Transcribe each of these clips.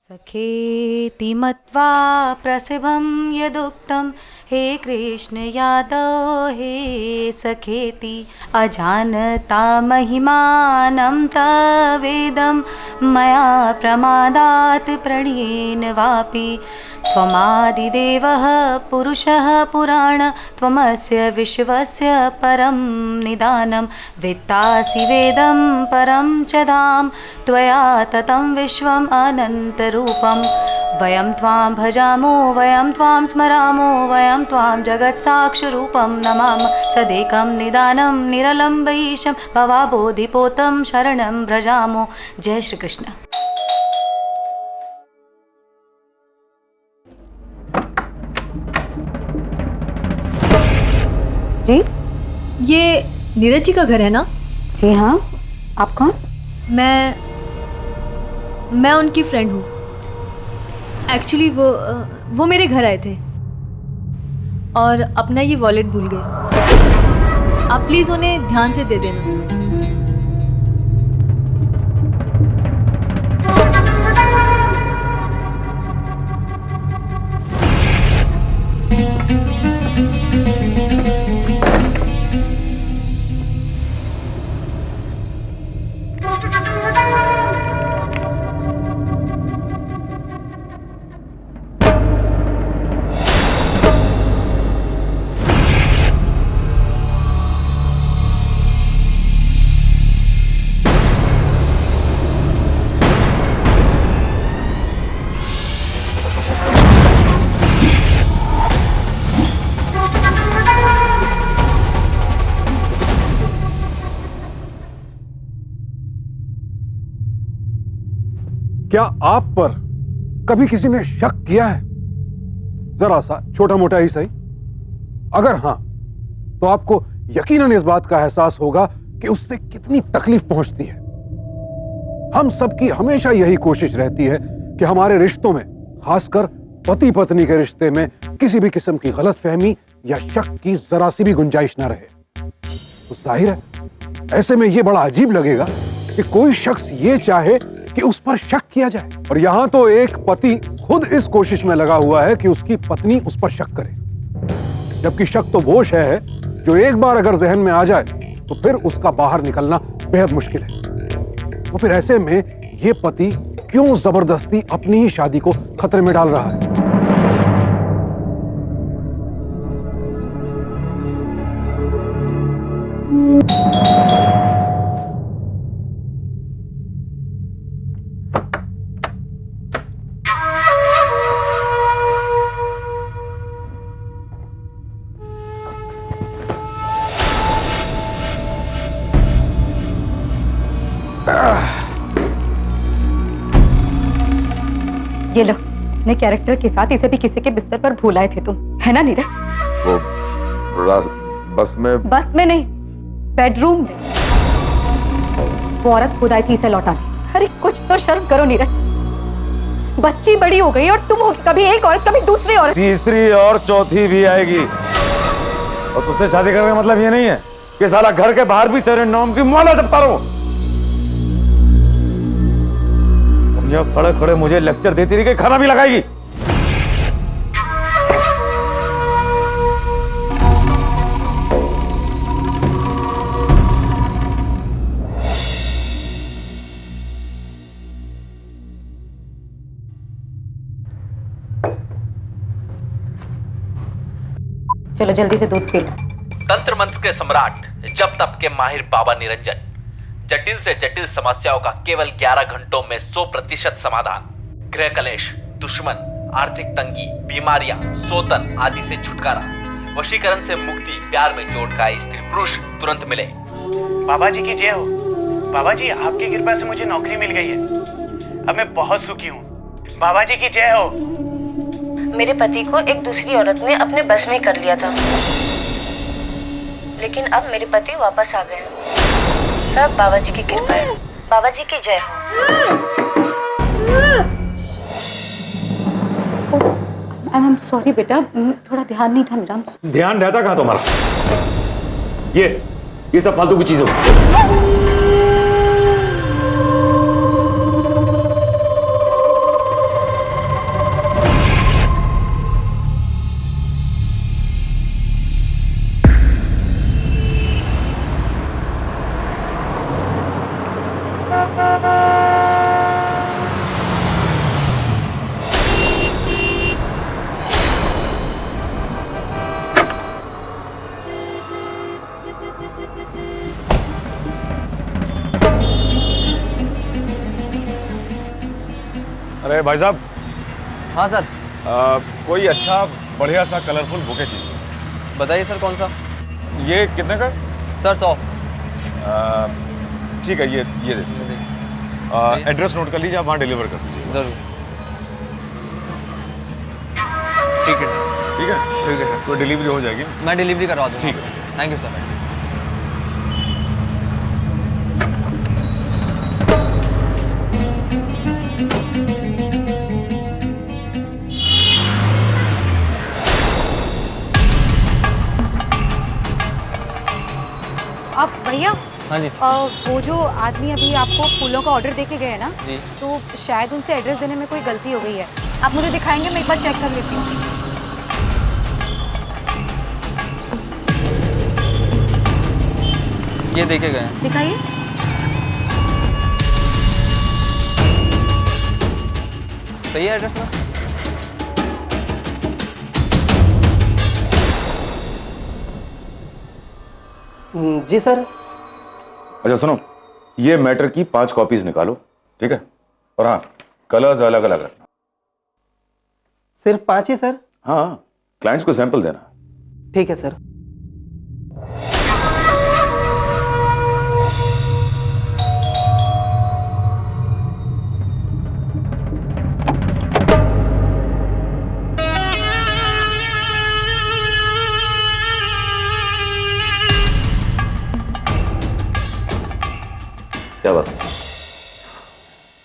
सखेति मत्वा प्रसभं यदुक्तं हे कृष्ण यादव हे सखेति अजानता महिमानं तवेदं मया प्रमादात् प्रणयेन वापि त्वमादिदेवः पुरुषः पुराण त्वमस्य विश्वस्य परं निदानं वेत्तासि वेदं परं च धाम त्वया ततं विश्वम् अनन्तरूपं वयं त्वां भजामो वयं त्वां स्मरामो वयं त्वां जगत्साक्षिरूपं नमामः सदेकं निदानं निरलम्बईशं भवाबोधिपोतं शरणं व्रजामो। जय श्री कृष्ण। जी, ये नीरज जी का घर है ना? जी हाँ। आप कौन? मैं उनकी फ्रेंड हूँ। एक्चुअली वो मेरे घर आए थे और अपना ये वॉलेट भूल गए। आप प्लीज़ उन्हें ध्यान से दे देना। क्या आप पर कभी किसी ने शक किया है? जरा सा छोटा मोटा ही सही। अगर हां, तो आपको यकीनन इस बात का एहसास होगा कि उससे कितनी तकलीफ पहुंचती है। हम सबकी हमेशा यही कोशिश रहती है कि हमारे रिश्तों में, खासकर पति पत्नी के रिश्ते में, किसी भी किस्म की गलतफहमी या शक की जरा सी भी गुंजाइश ना रहे। तो जाहिर है, ऐसे में यह बड़ा अजीब लगेगा कि कोई शख्स ये चाहे कि उस पर शक किया जाए। और यहां तो एक पति खुद इस कोशिश में लगा हुआ है कि उसकी पत्नी उस पर शक करे, जबकि शक तो वो शय है जो एक बार अगर जहन में आ जाए तो फिर उसका बाहर निकलना बेहद मुश्किल है। तो फिर ऐसे में ये पति क्यों जबरदस्ती अपनी ही शादी को खतरे में डाल रहा है? ये लो, अपने कैरेक्टर के साथ इसे भी किसी के बिस्तर पर भूल आए थे तुम, है ना नीरज? वो बस में नहीं, बेडरूम में। वो औरत खुद आई थी इसे लौटाने। अरे कुछ तो शर्म करो नीरज। बच्ची बड़ी हो गई और तुम हो कभी एक औरत कभी दूसरी औरत। तीसरी और चौथी भी आएगी। और तुझसे शादी करने का मतलब ये नहीं है कि साला घर के बाहर भी तेरे नाम की माला जपता रहूं। तुम खड़े खड़े मुझे लेक्चर देती रही कि खाना भी लगाएगी। चलो जल्दी से दूध पी लो। तंत्र मंत्र के सम्राट, जप तप के माहिर बाबा निरंजन, जटिल से जटिल समस्याओं का केवल 11 घंटों में 100% समाधान। गृह कलेश, दुश्मन, आर्थिक तंगी, बीमारियां, सोतन आदि से छुटकारा, वशीकरण से मुक्ति, प्यार में चोट का स्त्री पुरुष तुरंत मिले। बाबा जी की जय हो। बाबा जी, आपकी कृपा से मुझे नौकरी मिल गई है। अब मैं बहुत सुखी हूँ। बाबा जी की जय हो। मेरे पति को एक दूसरी औरत ने अपने बस में कर लिया था, लेकिन अब मेरे पति वापस आ गए। सब बाबा जी की कृपा है। बाबा जी की जय हो। आई एम सॉरी बेटा, थोड़ा ध्यान नहीं था मेरा। ध्यान रहता कहाँ तुम्हारा? ये सब फालतू की चीजों। अरे भाई साहब। हाँ सर। कोई अच्छा बढ़िया सा कलरफुल बुके चाहिए। बताइए सर कौन सा। ये कितने का? सर 100। ठीक है, ये दे दीजिए। एड्रेस नोट कर लीजिए, आप वहाँ डिलीवर कर दीजिए। जरूर। ठीक है ठीक है ठीक है सर। तो डिलीवरी हो जाएगी। मैं डिलीवरी करवा दूँगा। ठीक है, थैंक यू सर। अब भैया हाँ जी। वो जो आदमी अभी आपको फूलों का ऑर्डर देके गए हैं ना जी। तो शायद उनसे एड्रेस देने में कोई गलती हो गई है। आप मुझे दिखाएंगे, मैं एक बार चेक कर लेती हूँ। ये देखे गए हैं। दिखाइए। सही है एड्रेस ना? जी सर। अच्छा सुनो, ये मैटर की 5 कॉपीज निकालो, ठीक है? और हाँ, कलर्स अलग अलग रखना। सिर्फ 5 ही सर? हाँ, क्लाइंट्स को सैंपल देना। ठीक है सर। क्या बात?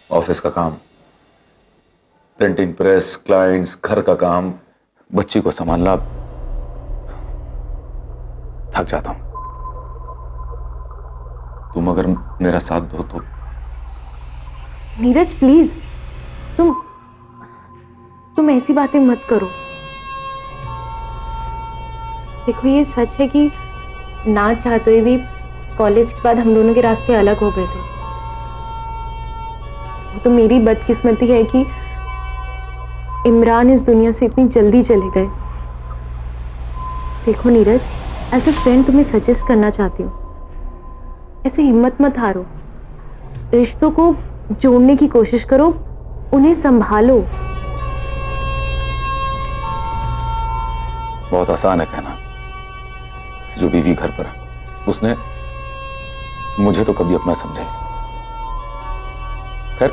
ऑफिस का काम, प्रिंटिंग प्रेस, क्लाइंट्स, घर का काम, बच्ची को संभालना, थक जाता हूं। तुम अगर मेरा साथ दो तो। नीरज प्लीज, तुम ऐसी बातें मत करो। देखो ये सच है कि ना चाहते हुए भी कॉलेज के बाद हम दोनों के रास्ते अलग हो गए थे। तो मेरी बदकिस्मती है कि इमरान इस दुनिया से इतनी जल्दी चले गए। देखो नीरज, एज ए फ्रेंड तुम्हें सजेस्ट करना चाहती हूँ, ऐसे हिम्मत मत हारो। रिश्तों को जोड़ने की कोशिश करो, उन्हें संभालो। बहुत आसान है कहना, जो बीवी घर पर है, उसने मुझे तो कभी अपना समझे। खैर,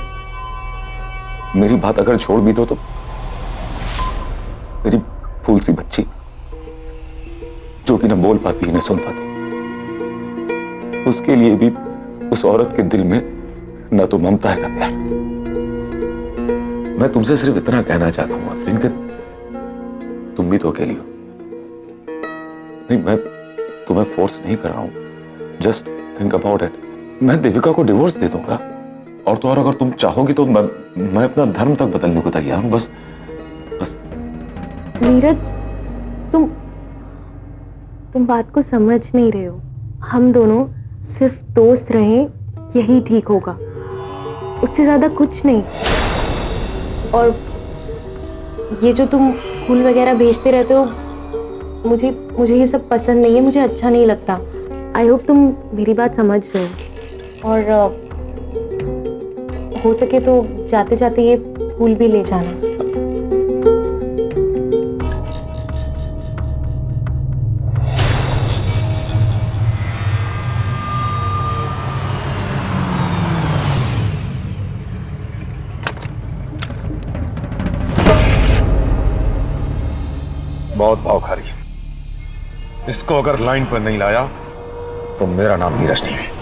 मेरी बात अगर छोड़ भी दो तो मेरी फूल सी बच्ची, जो कि न बोल पाती न सुन पाती, उसके लिए भी उस औरत के दिल में न तो ममता है न प्यार। मैं तुमसे सिर्फ इतना कहना चाहता हूं आफरीन कि तुम भी तो अकेली हो। नहीं, मैं तुम्हें फोर्स नहीं कर रहा हूं, जस्ट थिंक अबाउट इट। मैं देविका को डिवोर्स दे दूंगा, और तो और अगर तुम चाहोगी तो मैं अपना धर्म तक बदलने को तैयार हूं। बस नीरज, तुम बात को समझ नहीं रहे हो। हम दोनों सिर्फ दोस्त रहें, यही ठीक होगा, उससे ज्यादा कुछ नहीं। और ये जो तुम फूल वगैरह भेजते रहते हो, मुझे ये सब पसंद नहीं है, मुझे अच्छा नहीं लगता। आई होप तुम मेरी बात समझ रहे हो। और हो सके तो जाते जाते ये फूल भी ले जाना। बहुत भाव खा रही है। इसको अगर लाइन पर नहीं लाया तो मेरा नाम नीरज नहीं है।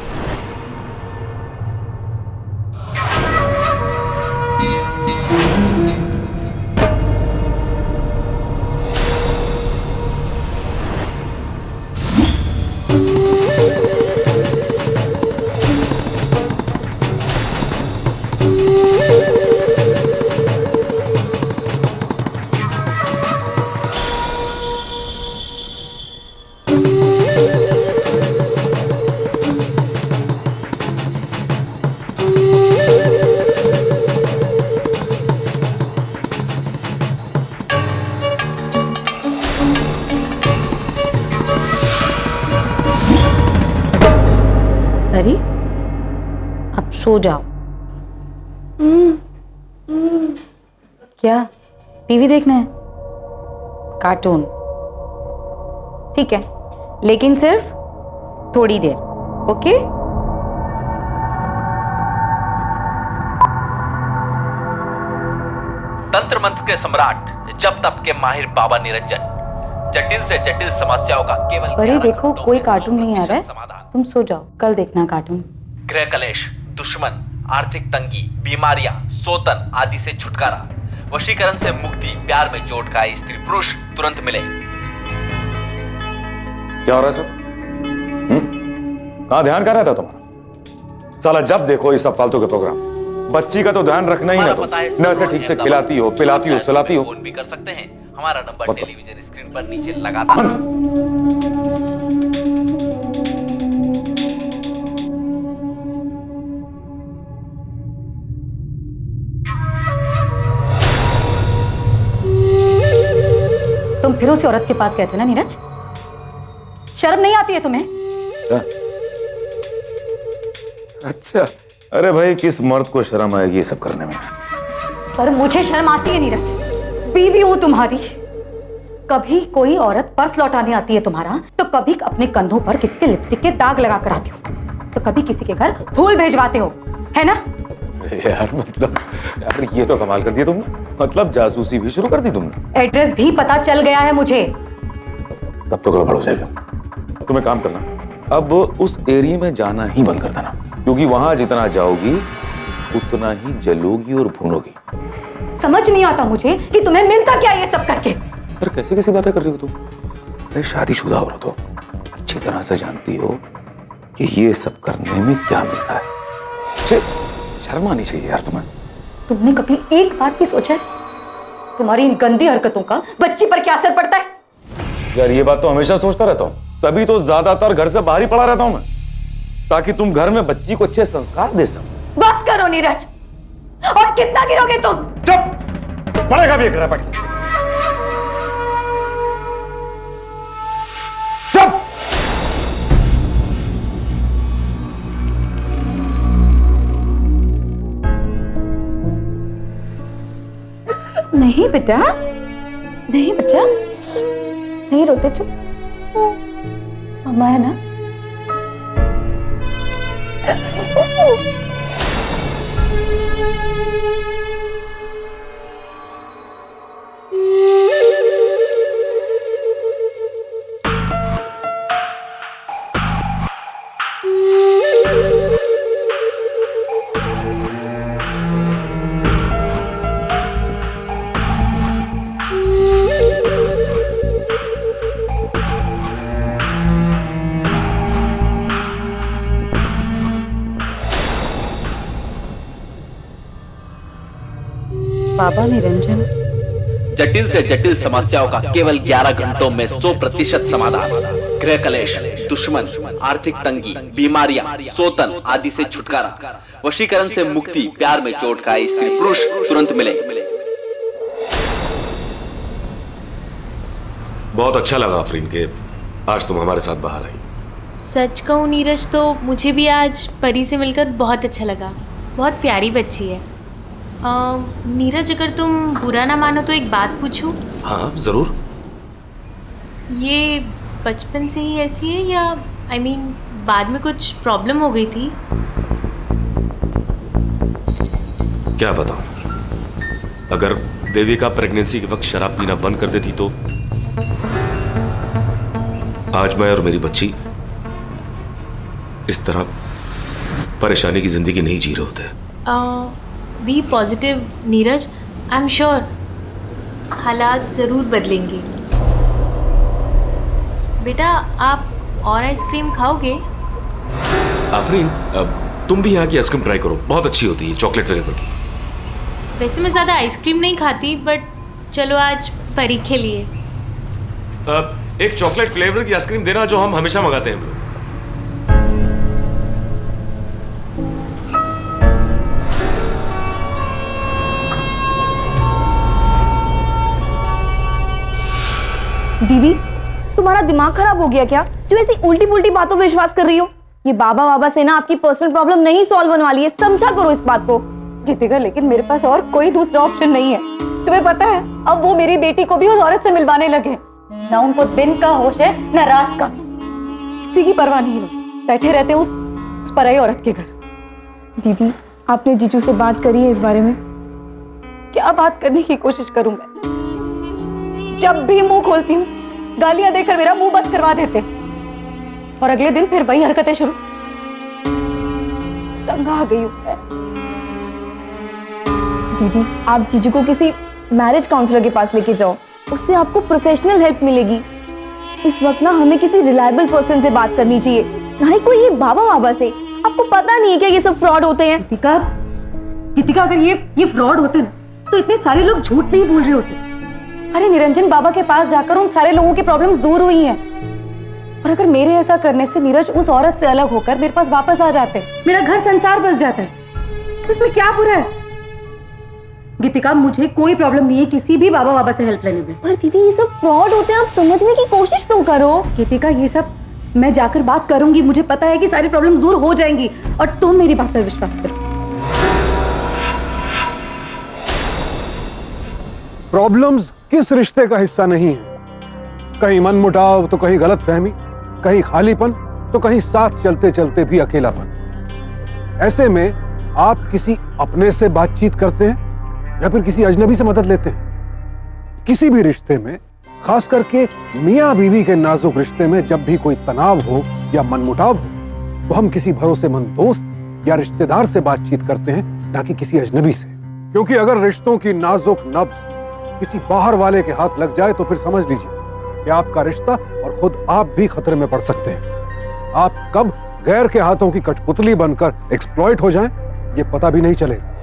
अरे अब सो जाओ। क्या टीवी देखना है? कार्टून ठीक है, लेकिन सिर्फ थोड़ी देर, ओके? तंत्र मंत्र के सम्राट जब तब के माहिर बाबा निरंजन जटिल से जटिल समस्याओं का केवल अरे देखो, कोई कार्टून नहीं आ रहा है, तुम सो जाओ, कल देखना कार्टून। गृह कलेश, दुश्मन, आर्थिक तंगी, बीमारियां, सोतन आदि से छुटकारा, वशीकरण से मुक्ति, प्यार में चोट खाए स्त्री पुरुष तुरंत मिले। क्या हो रहा है सब? कहां ध्यान कर रहा था तुम्हारा? साला जब देखो ये सब फालतू के प्रोग्राम। बच्ची का तो ध्यान रखना ही ना, तुम न ऐसे ठीक से खिलाती हो, पिलाती हो, सुलाती हो। फोन भी कर सकते हैं, हमारा नंबर टेलीविजन स्क्रीन पर नीचे लगाता है। तुम फिर उस औरत के पास गए थे ना नीरज? शर्म नहीं आती है तुम्हें? अच्छा, अरे भाई किस मर्द को शर्म आएगी ये सब करने में? पर मुझे शर्म आती है नीरज, बीवी हूं तुम्हारी। कभी कोई औरत पर्स लौटाने आती है तुम्हारा, तो कभी अपने कंधों पर किसी के लिपस्टिक के दाग लगा कर आती हो, तो कभी किसी के घर फूल भेजवाते हो, है ना? यार मतलब, यार ये तो कमाल कर दिया तुमने। मतलब जासूसी भी शुरू कर दी तुमने। एड्रेस भी पता चल गया है मुझे। तब तो गड़बड़ हो जाएगा। तुम्हें काम करना, अब उस एरिया में जाना ही बंद कर देना, क्योंकि वहां जितना जाओगी उतना ही जलोगी और भूनोगी। समझ नहीं आता मुझे कि तुम्हें मिलता क्या ये सब करके। पर कैसी कैसी बातें कर रही हो तुम? अरे शादीशुदा औरत हो, अच्छी तरह से जानती हो कि ये सब करने में क्या मिलता है। शर्म आनी चाहिए यार तुम्हें। तुमने कभी एक बार भी सोचा है तुम्हारी इन गंदी हरकतों का बच्ची पर क्या असर पड़ता है? यार ये बात तो हमेशा सोचता रहता हूँ, तभी तो ज्यादातर घर से बाहर ही पड़ा रहता हूं मैं, ताकि तुम घर में बच्ची को अच्छे संस्कार दे सको। बस करो नीरज, और कितना गिरोगे तुम? चुप, पड़ेगा भी एक रपट। चुप। नहीं बेटा, नहीं बच्चा, नहीं रोते, चुप। मम्मा है ना? बाबा निरंजन, जटिल से जटिल समस्याओं का केवल 11 घंटों में 100% समाधान। गृह कलेश, दुश्मन, आर्थिक तंगी, बीमारियां, सोतन आदि से छुटकारा, वशीकरण से मुक्ति, प्यार में चोट खाए स्त्री पुरुष तुरंत मिले। बहुत अच्छा लगा आफरीन के आज तुम हमारे साथ बाहर आई। सच कहूँ नीरज, तो मुझे भी आज परी से मिलकर बहुत अच्छा लगा। बहुत प्यारी बच्ची है। नीरज, अगर तुम बुरा ना मानो तो एक बात पूछूं? हाँ जरूर। ये बचपन से ही ऐसी है या I mean, बाद में कुछ प्रॉब्लम हो गई थी? क्या बताऊं, अगर देविका प्रेगनेंसी के वक्त शराब पीना बंद कर देती तो आज मैं और मेरी बच्ची इस तरह परेशानी की जिंदगी नहीं जी रहे होते। Be positive Neeraj, I am sure हालात ज़रूर बदलेंगे। बेटा, आप और आइसक्रीम खाओगे? आफरीन, तुम भी यहाँ की आइसक्रीम ट्राई करो, बहुत अच्छी होती है, चॉकलेट फ्लेवर की। वैसे मैं ज़्यादा आइसक्रीम नहीं खाती, बट चलो आज परी के लिए एक चॉकलेट फ्लेवर की आइसक्रीम देना, जो हम हमेशा मंगाते हैं हम लोग। दीदी, तुम्हारा दिमाग खराब हो गया क्या, जो ऐसी उल्टी पुल्टी बातों पे विश्वास कर रही हो? ये बाबा से ना आपकी पर्सनल प्रॉब्लम नहीं सॉल्व होने वाली है, समझा करो इस बात को। गीतिका, लेकिन मेरे पास और कोई दूसरा ऑप्शन नहीं है। तुम्हें पता है अब वो मेरी बेटी को भी उस औरत से मिलवाने लगे। ना उनको दिन का होश है ना रात का, किसी की परवाह नहीं है, बैठे रहते हैं उस पराई औरत के घर। दीदी, आपने जीजू से बात करी है इस बारे में? क्या बात करने की कोशिश करूं मैं? जब भी मुंह खोलती हूँ गालियां देकर मेरा मुंह बंद करवा देते, और अगले दिन फिर वही हरकतें शुरू। तंग आ गई हूं मैं। दीदी, आप जीजू को किसी मैरिज काउंसलर के पास लेके जाओ, उससे आपको प्रोफेशनल हेल्प मिलेगी। इस वक्त ना हमें किसी रिलायबल पर्सन से बात करनी चाहिए, ना ही कोई ये बाबा से। आपको पता नहीं है क्या ये सब फ्रॉड होते हैं? गीतिका, अगर ये फ्रॉड होते ना तो इतने सारे लोग झूठ नहीं बोल रहे होते। अरे निरंजन बाबा के पास जाकर उन सारे लोगों की प्रॉब्लम्स दूर हुई हैं। और अगर मेरे ऐसा करने से नीरज उस औरत से अलग होकर मेरे पास वापस आ जाते, मेरा घर संसार बस जाता है, तो इसमें क्या बुरा है? गीतिका, मुझे कोई प्रॉब्लम नहीं है किसी भी बाबा से हेल्प लेने में। पर दीदी, ये सब फ्रॉड होते हैं, आप समझने की कोशिश तो करो। गीतिका, ये सब मैं जाकर बात करूंगी, मुझे पता है कि सारी प्रॉब्लम दूर हो जाएंगी, और तुम मेरी बात पर विश्वास करो। प्रॉब्लम्स किस रिश्ते का हिस्सा नहीं है? कहीं मनमुटाव तो कहीं गलतफहमी, कहीं खालीपन तो कहीं साथ चलते चलते भी अकेलापन। ऐसे में आप किसी अपने से बातचीत करते हैं या फिर किसी अजनबी से मदद लेते हैं? किसी भी रिश्ते में, खास करके मियां बीवी के नाजुक रिश्ते में, जब भी कोई तनाव हो या मनमुटाव हो तो हम किसी भरोसेमंद दोस्त या रिश्तेदार से बातचीत करते हैं, ना कि किसी अजनबी से। क्योंकि अगर रिश्तों की नाजुक नब्ज किसी बाहर वाले के हाथ लग जाए तो फिर समझ लीजिए कि आपका रिश्ता और खुद आप भी खतरे में पड़ सकते हैं। आप कब गैर के हाथों की कठपुतली बनकर एक्सप्लॉइट हो जाएं, ये पता भी नहीं चलेगा।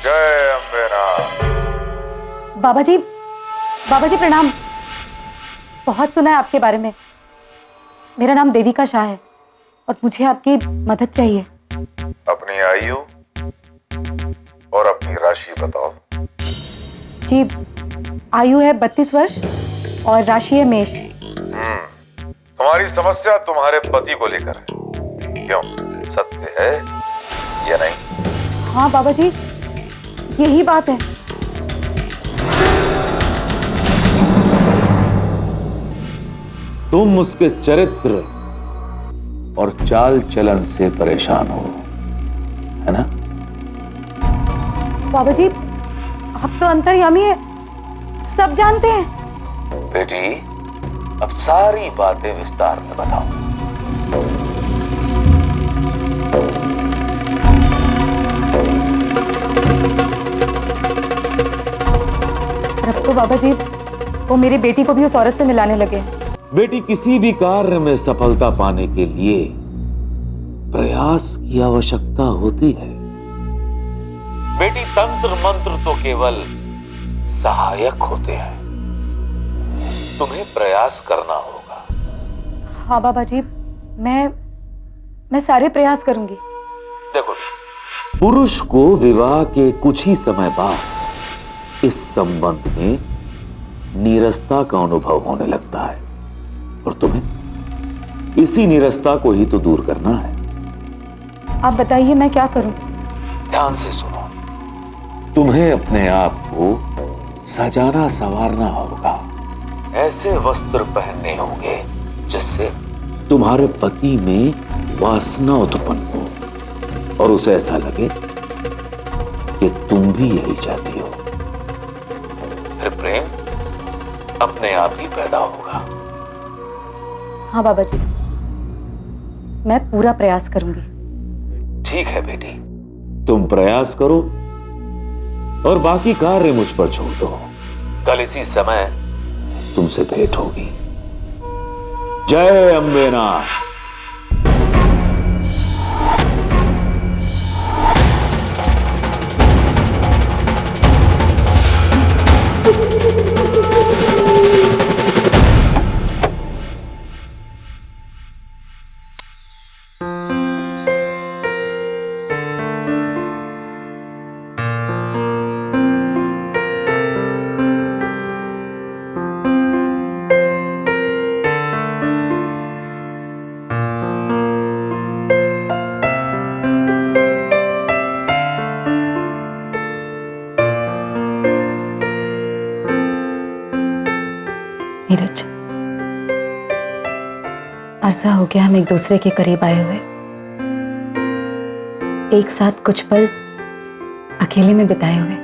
जय अम्बेनाथ। बाबा जी प्रणाम। बहुत सुना है आपके बारे में। मेरा नाम देविका शाह है और मुझे आपकी मदद चाहिए। अपनी आयु और अपनी राशि बताओ। जी, आयु है 32 वर्ष और राशि है मेष। तुम्हारी समस्या तुम्हारे पति को लेकर है, क्यों? सत्य है या नहीं? हाँ बाबा जी, यही बात है। तुम उसके चरित्र और चाल चलन से परेशान हो, है ना? बाबा जी, आप तो अंतर्यामी है, सब जानते हैं। बेटी, अब सारी बातें विस्तार में बताओ। अब तो बाबा जी वो मेरी बेटी को भी उस औरत से मिलाने लगे। बेटी, किसी भी कार्य में सफलता पाने के लिए प्रयास की आवश्यकता होती है। बेटी, तंत्र मंत्र तो केवल सहायक होते हैं, तुम्हें प्रयास करना होगा। हाँ बाबा जी, मैं सारे प्रयास करूंगी। देखो, पुरुष को विवाह के कुछ ही समय बाद इस संबंध में नीरसता का अनुभव होने लगता है, और तुम्हें इसी नीरसता को ही तो दूर करना है। आप बताइए मैं क्या करूं? ध्यान से सुनो। तुम्हें अपने आप को सजाना संवारना होगा। ऐसे वस्त्र पहनने होंगे जिससे तुम्हारे पति में वासना उत्पन्न हो और उसे ऐसा लगे कि तुम भी यही चाहती हो। फिर प्रेम अपने आप ही पैदा होगा। हाँ बाबा जी, मैं पूरा प्रयास करूंगी। ठीक है बेटी, तुम प्रयास करो और बाकी कार्य मुझ पर छोड़ दो। कल इसी समय तुमसे भेंट होगी। जय अम्बेनाथ। नीरज, अरसा हो गया हम एक दूसरे के करीब आए हुए, एक साथ कुछ पल अकेले में बिताए हुए।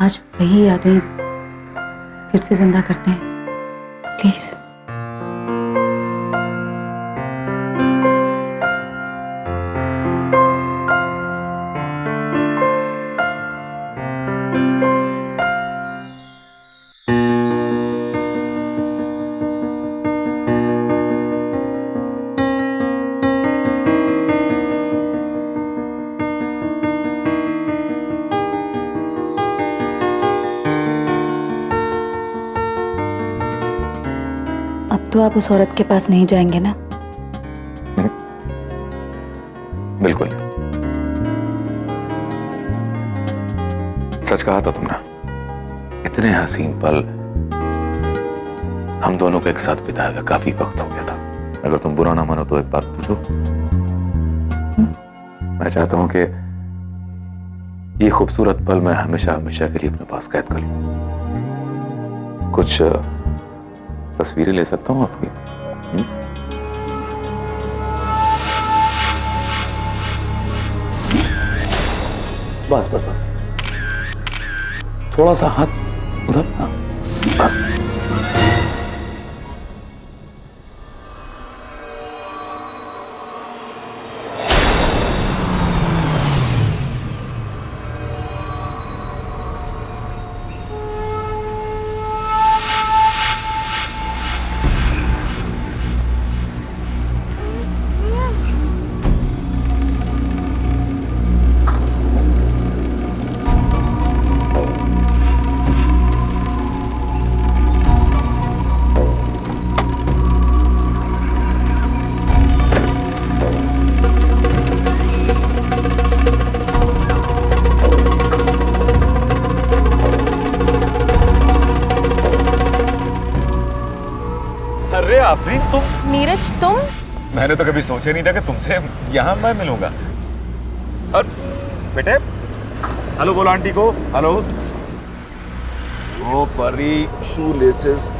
आज वही यादें फिर से जिंदा करते हैं। प्लीज। अब तो आप उस औरत के पास नहीं जाएंगे ना? बिल्कुल। सच कहा था तुमने, इतने हसीन पल हम दोनों को एक साथ बिताए हुए काफी वक्त हो गया था। अगर तुम बुरा ना मानो तो एक बात पूछो। मैं चाहता हूं कि ये खूबसूरत पल मैं हमेशा हमेशा के लिए अपने पास कैद कर लूं। कुछ तस्वीरें ले सकता हूं आपकी? बस बस बस, थोड़ा सा हाथ उधर। हाँ बस। अरे आफरीन, तुम? नीरज तुम? मैंने तो कभी सोचा नहीं था कि तुमसे यहाँ मैं मिलूंगा। और बेटे हेलो बोलो आंटी को। हेलो। ओ परी, शू लेसेस।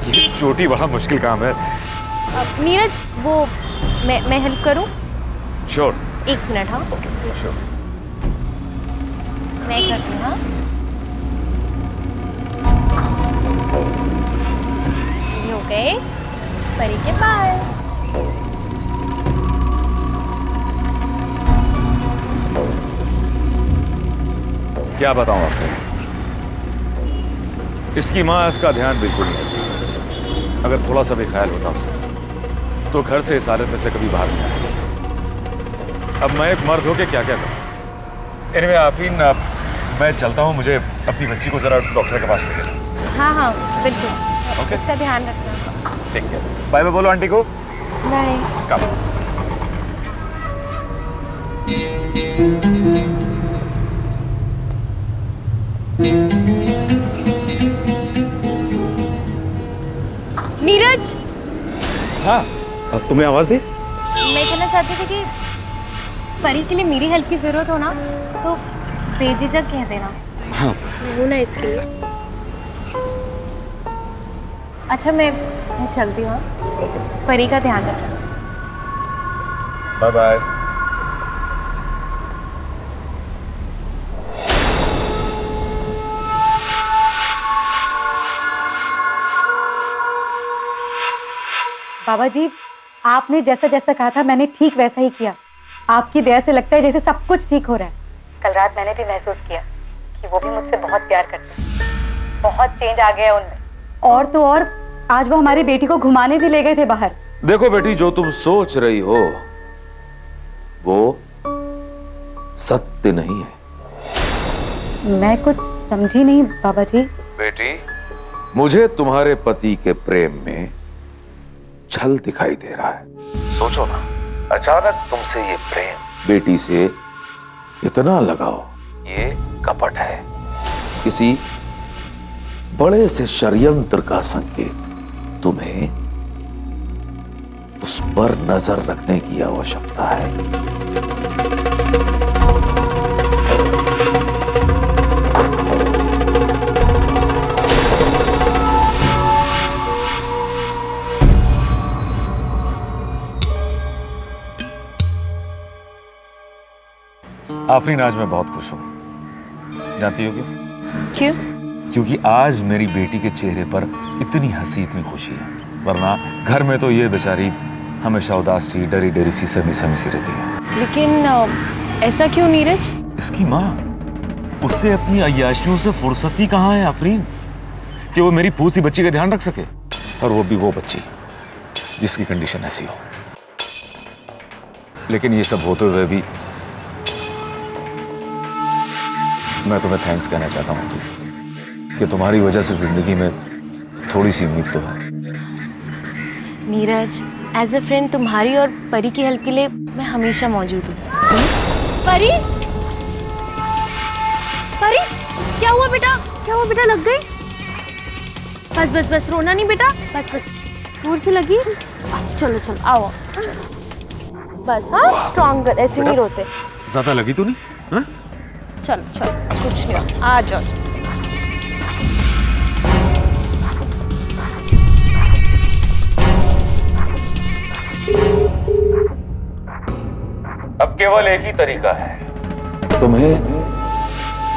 ये चोटी बड़ा मुश्किल काम है। नीरज वो मैं हेल्प करूं? श्योर। एक मिनट। हाँ ओके श्योर। मैं करती हूँ। हाँ ये हो गए परी के बाल। क्या बताऊं आपसे, इसकी माँ इसका ध्यान बिल्कुल नहीं रखती। अगर थोड़ा सा भी ख्याल होता उससे तो घर से इस हालत में से कभी बाहर नहीं आएगी। अब मैं एक मर्द होके क्या क्या करूं। एनीवे आफरीन, मैं चलता हूं, मुझे अपनी बच्ची को जरा डॉक्टर के पास लेके जाओ। हाँ हाँ बिल्कुल। ओके। इसका ध्यान रखना। ठीक है, बाय बाय बोलो आंटी को। बाय। कम। नीरज। हाँ तुम्हें आवाज दी? मैं कहना चाहती थी कि परी के लिए मेरी हेल्प की जरूरत हो ना तो बेझिझक कह देना। हाँ हूँ ना इसके लिए। अच्छा मैं चलती हूँ। परी का ध्यान रखना। Bye bye. बाबा जी, आपने जैसा जैसा कहा था मैंने ठीक वैसा ही किया। आपकी दया से लगता है जैसे सब कुछ ठीक हो रहा है। कल रात मैंने भी महसूस किया कि वो भी मुझसे बहुत प्यार करते हैं। बहुत चेंज आ गया उनमें। और तो और आज वो हमारी बेटी को घुमाने भी ले गए थे बाहर। देखो बेटी, जो तुम सोच रही हो वो सत्य नहीं है। मैं कुछ समझी नहीं बाबा जी। बेटी, मुझे तुम्हारे पति के प्रेम में छल दिखाई दे रहा है। सोचो ना, अचानक तुमसे ये प्रेम, बेटी से इतना लगाओ, ये कपट है, किसी बड़े से षड्यंत्र का संकेत। तुम्हें उस पर नजर रखने की आवश्यकता है। आफरीन, आज मैं बहुत खुश हूँ। जानती हो क्यों? क्यों? क्योंकि आज मेरी बेटी के चेहरे पर इतनी हंसी, इतनी खुशी है। वरना घर में तो ये बेचारी हमेशा उदास सी, डरी डरी सी, समी रहती है। लेकिन ऐसा क्यों नीरज? इसकी माँ, उससे अपनी अय्याशियों से फुर्सत ही कहाँ है आफरीन कि वो मेरी फूसी बच्ची का ध्यान रख सके, और वो भी वो बच्ची जिसकी कंडीशन ऐसी हो। लेकिन ये सब होते हुए भी मैं तुम्हें थैंक्स कहना चाहता हूँ कि तुम्हारी वजह से जिंदगी में थोड़ी सी उम्मीद तो है। नीरज, एज ए फ्रेंड तुम्हारी और परी की हेल्प के लिए मैं हमेशा मौजूद हूँ। परी, परी, क्या हुआ बेटा? क्या हुआ बेटा? लग गई? बस बस बस, रोना नहीं बेटा, बस बस, जोर से लगी। चलो चलो, आओ चलो। बस, हाँ, स्ट्रॉन्गर, ऐसे नहीं रोते। ज्यादा लगी तो नहीं? हाँ? चलो चलो, कुछ नहीं, आ जाओ। अब केवल एक ही तरीका है, तुम्हें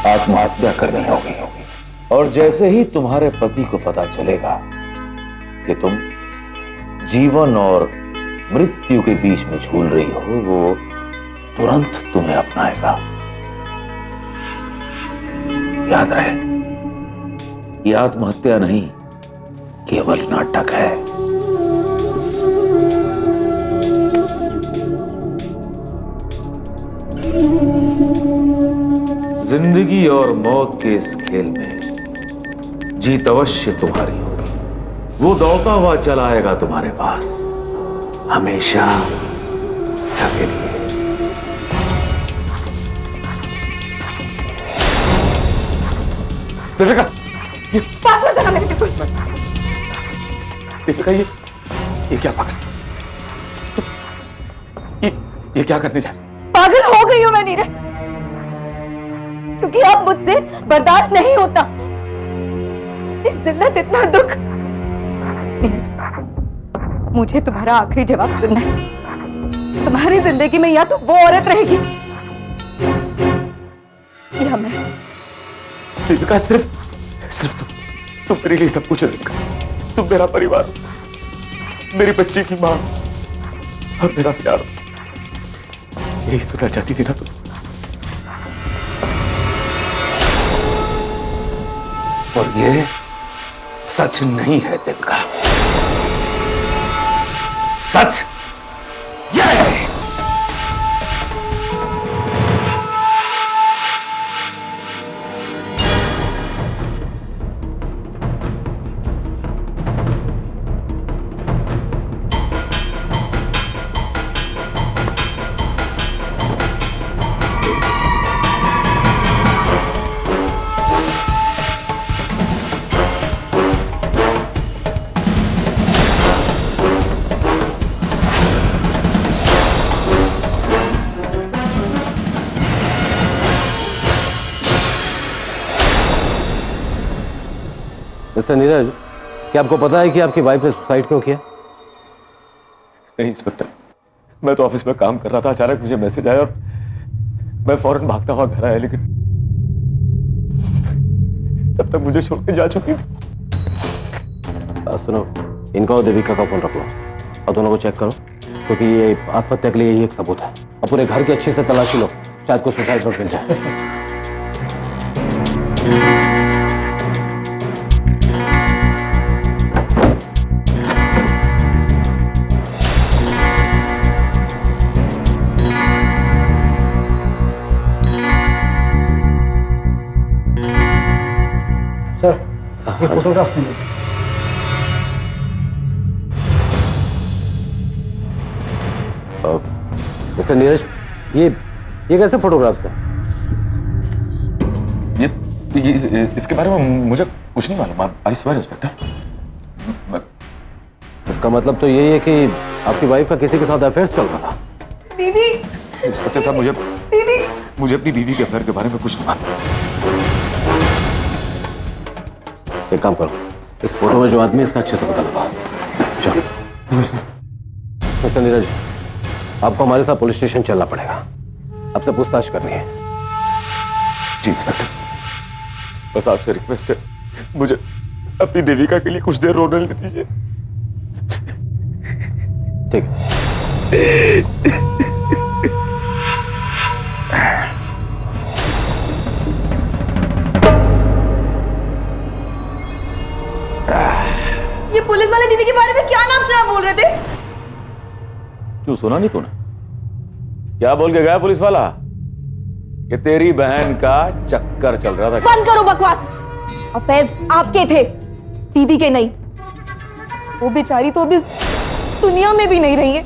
आत्महत्या करनी होगी। और जैसे ही तुम्हारे पति को पता चलेगा कि तुम जीवन और मृत्यु के बीच में झूल रही हो, वो तुरंत तुम्हें अपनाएगा। याद रहे, ये आत्महत्या नहीं, केवल नाटक है। जिंदगी और मौत के इस खेल में जीत अवश्य तुम्हारी होगी। वो दौड़ता हुआ चला आएगा तुम्हारे पास, हमेशा के लिए। देविका, ये पासवर्ड देना मेरे बिल्कुल। देविका, ये क्या पागल? ये क्या करने जा रही? पागल हो गई हूं मैं नीरज, क्योंकि अब मुझसे बर्दाश्त नहीं होता इतनी जिल्लत, इतना दुख। नीरज, मुझे तुम्हारा आखिरी जवाब सुनना है। तुम्हारी जिंदगी में या तो वो औरत रहेगी या मैं। देविका, सिर्फ तुम मेरे लिए सब कुछ है देविका। तुम मेरा परिवार, मेरी बच्ची की मां और मेरा प्यार। यही सुनना चाहती थी ना तुम? और ये सच नहीं है देविका। सच ये है। मिस्टर नीरज, क्या आपको पता है कि आपकी वाइफ ने सुसाइड क्यों किया? नहीं इंस्पेक्टर, मैं तो ऑफिस में काम कर रहा था, अचानक मुझे मैसेज आया और मैं फौरन भागता हुआ घर आया, लेकिन तब तक मुझे छोड़ के जा चुकी थी। सुनो, इनका और देविका का फोन रख लो और दोनों को चेक करो, क्योंकि ये आत्महत्या के लिए यही एक सबूत है। और पूरे घर की अच्छे से तलाशी लो, शायद कुछ सुसाइड नोट मिल जाए। सर, ये फोटोग्राफ मिले। मिस्टर नीरज, ये कैसे फोटोग्राफ्स हैं? ये इसके बारे में मुझे कुछ नहीं मालूम। I swear inspector. इसका मतलब तो यही है कि आपकी वाइफ का किसी के साथ अफेयर्स चल रहा था। दीदी, इंस्पेक्टर साहब, मुझे अपनी बीवी के अफेयर के बारे में कुछ नहीं मालूम। एक काम करो, इस फोटो में जो आदमी है इसका अच्छे से पता लगाओ। चलो मिस्टर नीरज, आपको हमारे साथ पुलिस स्टेशन चलना पड़ेगा, आपसे पूछताछ करनी है। प्लीज मैडम, बस आपसे रिक्वेस्ट है, मुझे अपनी देविका के लिए कुछ देर रोने लेने दीजिए। ठीक है। ये पुलिस वाले दीदी के बारे में क्या नाम से आप बोल रहे थे? क्यों, सुना नहीं तूने? क्या बोल के गया पुलिस वाला? कि तेरी बहन का चक्कर चल रहा था। बंद करो बकवास। अफैज आपके थे, दीदी के नहीं। वो बेचारी तो अभी दुनिया में भी नहीं रही है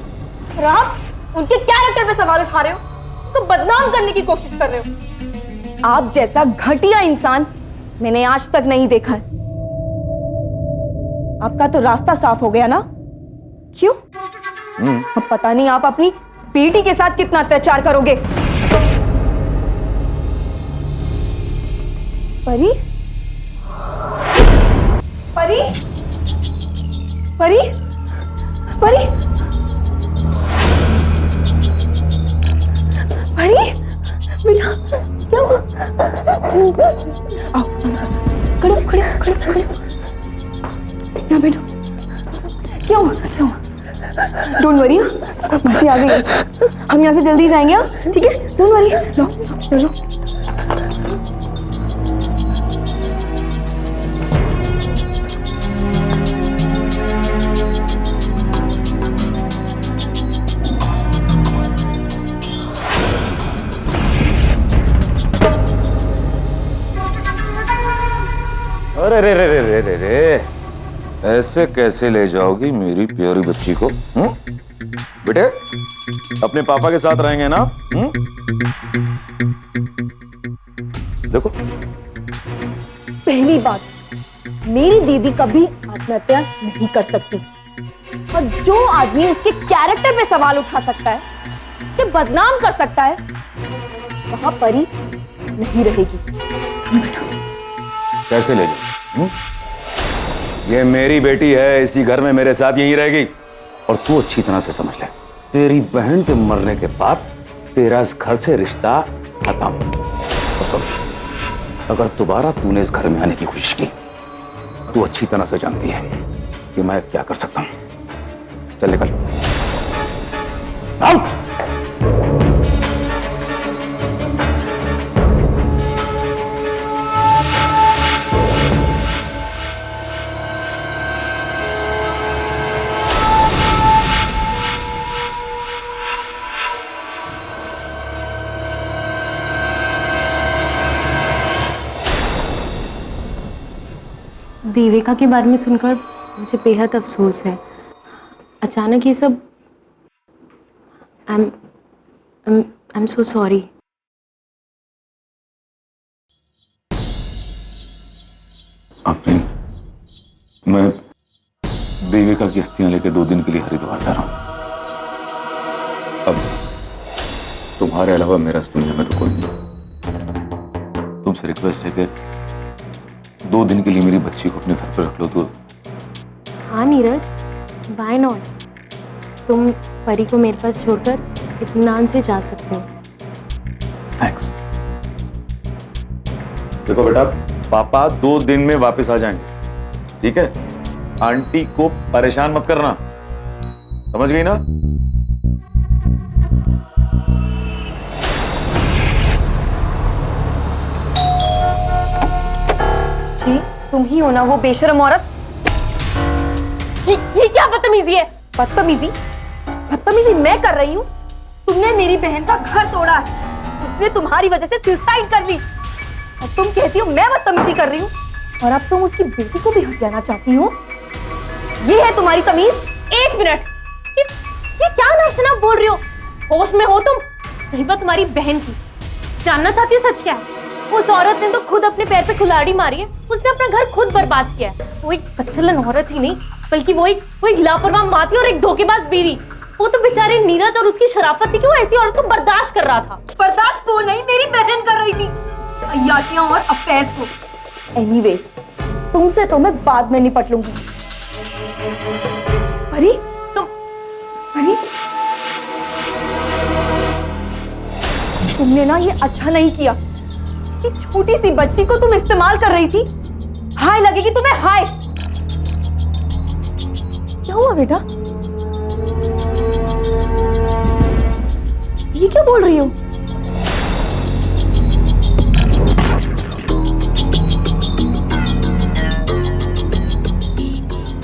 और आप उनके कैरेक्टर पे सवाल उठा रहे हो, उनको बदनाम करने की कोशिश कर रहे हो। आप जैसा घटिया इंसान मैंने आज तक नहीं देखा है। आपका तो रास्ता साफ हो गया ना? क्यों? अब पता नहीं आप अपनी बेटी के साथ कितना अत्याचार करोगे। परी? परी? परी? परी? परी? बेटा क्या हुआ? आओ, खड़ो खड़ो खड़ो खड़ो। यहाँ बैठो। क्या हुआ? क्या हुआ? डोंट वरी, मासी आ गई है। हम यहाँ से जल्दी जाएंगे, ठीक है? Don't worry. लो लो। अरे रे रे रे रे रे रे, ऐसे कैसे ले जाओगी मेरी प्यारी बच्ची को? बेटे अपने पापा के साथ रहेंगे ना? देखो, पहली बात, मेरी दीदी कभी आत्महत्या नहीं कर सकती और जो आदमी उसके कैरेक्टर पे सवाल उठा सकता है, कि बदनाम कर सकता है, वहां परी नहीं रहेगी। चलो बेटा। कैसे ले जाओ? ये मेरी बेटी है, इसी घर में मेरे साथ यहीं रहेगी। और तू अच्छी तरह से समझ ले, तेरी बहन के मरने के बाद तेरा इस घर से रिश्ता खत्म। और सुन, अगर दोबारा तूने इस घर में आने की कोशिश की, तू अच्छी तरह से जानती है कि मैं क्या कर सकता हूं। चल निकल। आउट। देविका के बारे में सुनकर मुझे बेहद अफसोस है। अचानक ये सब I am so sorry. Afreen, मैं देविका की अस्थियां लेकर 2 दिन के लिए हरिद्वार जा रहा हूं। अब तुम्हारे अलावा मेरा इस दुनिया में तो कोई नहीं। तुमसे रिक्वेस्ट है कि 2 दिन के लिए मेरी बच्ची को अपने घर पर रख लो तो। हाँ नीरज, व्हाई नॉट? तुम परी को मेरे पास छोड़कर इत्मीनान से जा सकते हो। थैंक्स। देखो बेटा, पापा 2 दिन में वापस आ जाएंगे, ठीक है? आंटी को परेशान मत करना, समझ गई ना? जी, तुम ही हो ना वो बेशरम औरत? ये क्या बदतमीजी है? बदतमीजी? बदतमीजी मैं कर रही हूँ? तुमने मेरी बहन का घर तोड़ा है, उसने तुम्हारी वजह से सुसाइड कर ली और तुम कहती हो मैं बदतमीजी कर रही हूँ और अब तुम उसकी बेटी को भी हत्याना चाहती हो? ये है तुम्हारी तमीज? 1 मिनट, ये क्या नाचना बोल रही हो? होश में हो तुम? रही बात तुम्हारी बहन की, जानना चाहती हो सच क्या है? उस औरत ने तो खुद अपने पैर पे कुल्हाड़ी मारी है, उसने अपना घर खुद बर्बाद किया है। वो एक बच्चलन औरत ही नहीं, बल्कि वो एक लापरवाह माँ थी और एक धोखेबाज बीवी। वो तो बेचारे नीरज और उसकी शराफत थी कि वो ऐसी औरत को बर्दाश्त कर रहा था। बर्दाश्त वो नहीं, मेरी बहन कर रही थी अय्याशियां और अफैज को। एनीवेज, तुमसे तो मैं बाद में निपट लूंगी। परी, परी, तुमने ना ये अच्छा नहीं किया। कि छोटी सी बच्ची को तुम इस्तेमाल कर रही थी। हाय लगेगी तुम्हें, हाय। क्या हुआ बेटा? ये क्या बोल रही हो?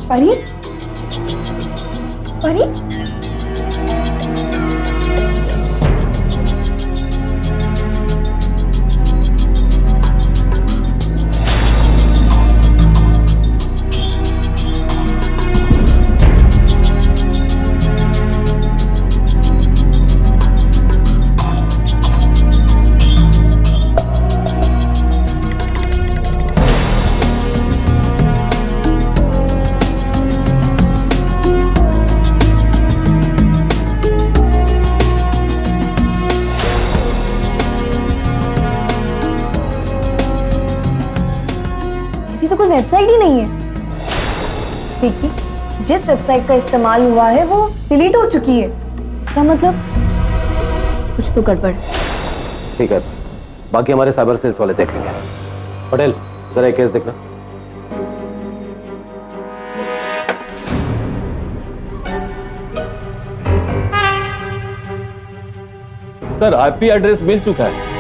परी? परी? तो कोई वेबसाइट ही नहीं है। देखिए, जिस वेबसाइट का इस्तेमाल हुआ है वो डिलीट हो चुकी है। इसका मतलब कुछ तो गड़बड़ है। ठीक है, बाकी हमारे साइबर सेल्स वाले देख लेंगे। पटेल, जरा एक केस देखना। सर, आईपी एड्रेस मिल चुका है।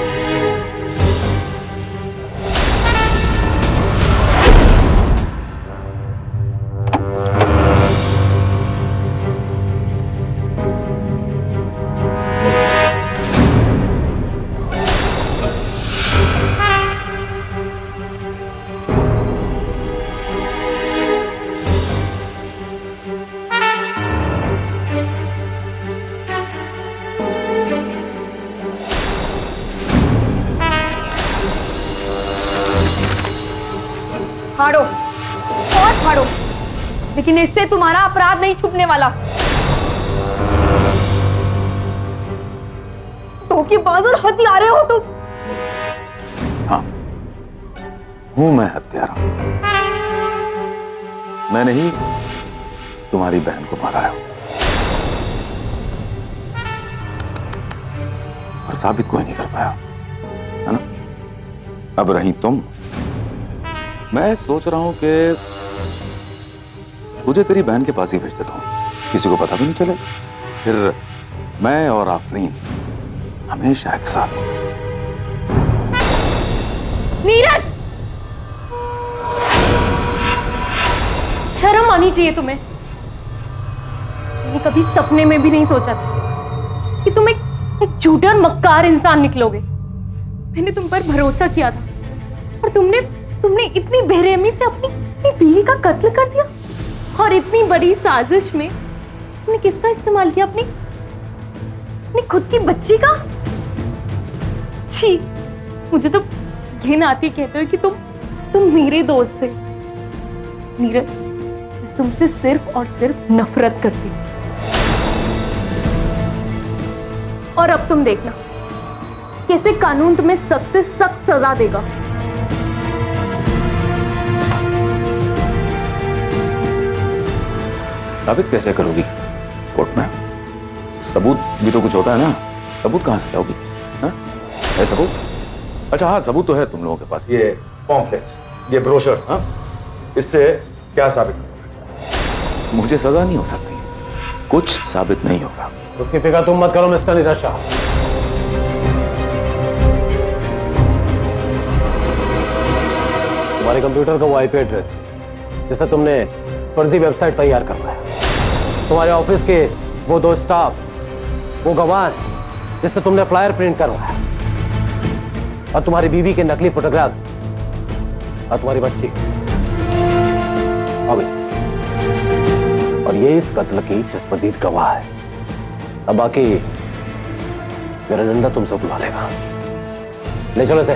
फाड़ो और फाड़ो, लेकिन इससे तुम्हारा अपराध नहीं छुपने वाला। धोखेबाज और हत्यारे हो तुम। हाँ, हूं मैं हत्यारा। मैंने ही तुम्हारी बहन को मारा है और साबित कोई नहीं कर पाया, है ना? अब रही तुम। मैं सोच रहा हूं कि तुझे तेरी बहन के पास ही भेज देता हूं, किसी को पता भी नहीं चले। फिर मैं और आफरीन हमेशा एक साथ। नीरज, शर्म आनी चाहिए तुम्हें। मैंने कभी सपने में भी नहीं सोचा था कि तुम एक झूठे और मक्कार इंसान निकलोगे। मैंने तुम पर भरोसा किया था और तुमने इतनी बेरहमी से अपनी बीवी का कत्ल कर दिया। और इतनी बड़ी साजिश में तुमने किसका इस्तेमाल किया? अपनी खुद की बच्ची का। छी, मुझे तो घिन आती कहते हो कि तुम मेरे दोस्त थे। नीरज, मैं तुमसे सिर्फ और सिर्फ नफरत करती हूं। और अब तुम देखना कैसे कानून तुम्हें सख्त से सख्त सजा देगा। साबित कैसे करोगी कोर्ट में? सबूत भी तो कुछ होता है ना। सबूत कहां से लाओगी? है सबूत? अच्छा हाँ, सबूत तो है तुम लोगों के पास। ये पॉम्फलेट्स, ये ब्रोशर्स। हाँ, इससे क्या साबित करोगे? मुझे सजा नहीं हो सकती, कुछ साबित नहीं होगा। उसकी फिक्र तुम मत करो मिस्टर नीरज शाह। तुम्हारे कंप्यूटर का वो आईपी एड्रेस जिससे तुमने फर्जी वेबसाइट तैयार करवाया, तुम्हारे ऑफिस के वो दो स्टाफ, वो गवाह जिससे तुमने फ्लायर प्रिंट करवाया, और तुम्हारी बीवी के नकली फोटोग्राफ्स, और तुम्हारी बच्ची। और ये इस कत्ल की चश्मदीद गवाह है। अब बाकी मेरा डंडा तुमसे बुला लेगा। ले चलो इसे।